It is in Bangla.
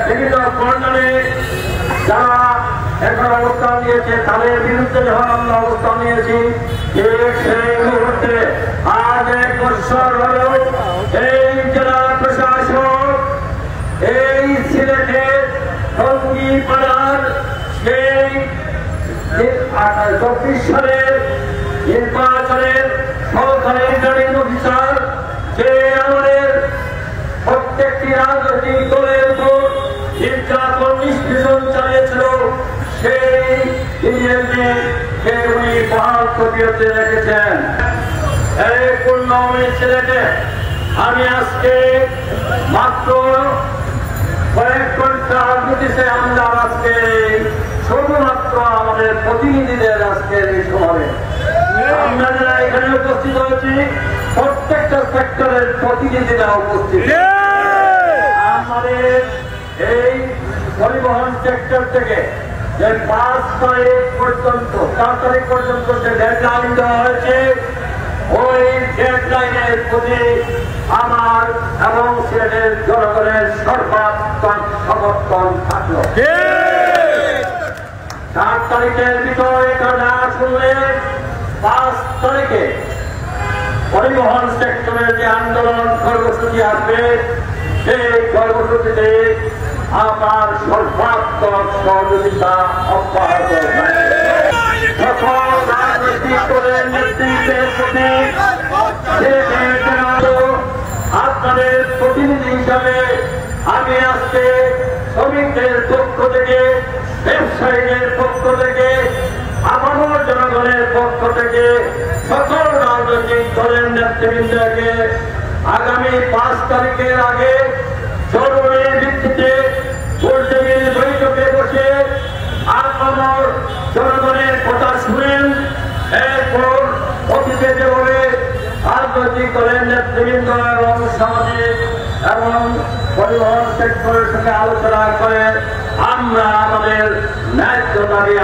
বিভিন্ন কর্নারে যারা এখন অবস্থান নিয়েছে তাদের বিরুদ্ধে যখন আমরা অবস্থান নিয়েছি সেই মুহূর্তে আজ 1 বছর হলেও এই জেলা প্রশাসক এই সিলেটের টঙ্গিপাড়ার সেই 24 সালের নির্বাচনের সহকারী রিটার্নিং অফিসার যে আমাদের প্রত্যেকটি রাজনৈতিক দলের উপর নির্যাতন নিষ্পেষণ চালিয়েছিল সেই উনি বহাল তবিয়তে রেখেছেন। এই পূর্ণমী সিলেটে আমি আজকে মাত্র কয়েক ঘন্টা নোটিশে আমরা আজকে শুধুমাত্র আমাদের প্রতিনিধিদের আজকের এই সময়ে আমরা যারা এখানে উপস্থিত হয়েছি প্রত্যেকটা সেক্টরের প্রতিনিধিরা উপস্থিত। আমাদের এই পরিবহন সেক্টর থেকে যে 5 তারিখ পর্যন্ত 4 তারিখ পর্যন্ত যে ডেডলাইন দেওয়া হয়েছে ওই ডেডলাইনের প্রতি আমার এবং সিলেটের জনগণের সর্বাত্মক সমর্থন থাকলো। 4 তারিখের ভিতরে এটা না শুনলে 5 তারিখে পরিবহন সেক্টরের যে আন্দোলন কর্মসূচি আসবে সেই কর্মসূচিতে আমার সর্বাত্মক সহযোগিতা অব্যাহত থাকবে। সকল রাজনৈতিক দলের নেতৃত্বের প্রতি আপনাদের প্রতিনিধি হিসাবে আমি আজকে শ্রমিকদের পক্ষ থেকে ব্যবসায়ীদের পক্ষ থেকে আমার জনগণের পক্ষ থেকে সকল রাজনৈতিক দলের নেতৃবৃন্দকে আগামী 5 তারিখের আগে জরুরি ভিত্তিতে গোলটেবিল বৈঠকে বসে আপনার জনগণের কথা শুনেন। এরপর অতীতে যেভাবে রাজনৈতিক দলের নেতৃবৃন্দ এবং সামাজিক এবং পরিবহন সেক্টরের সঙ্গে আলোচনা করে আমরা আমাদের ন্যায্য দাবি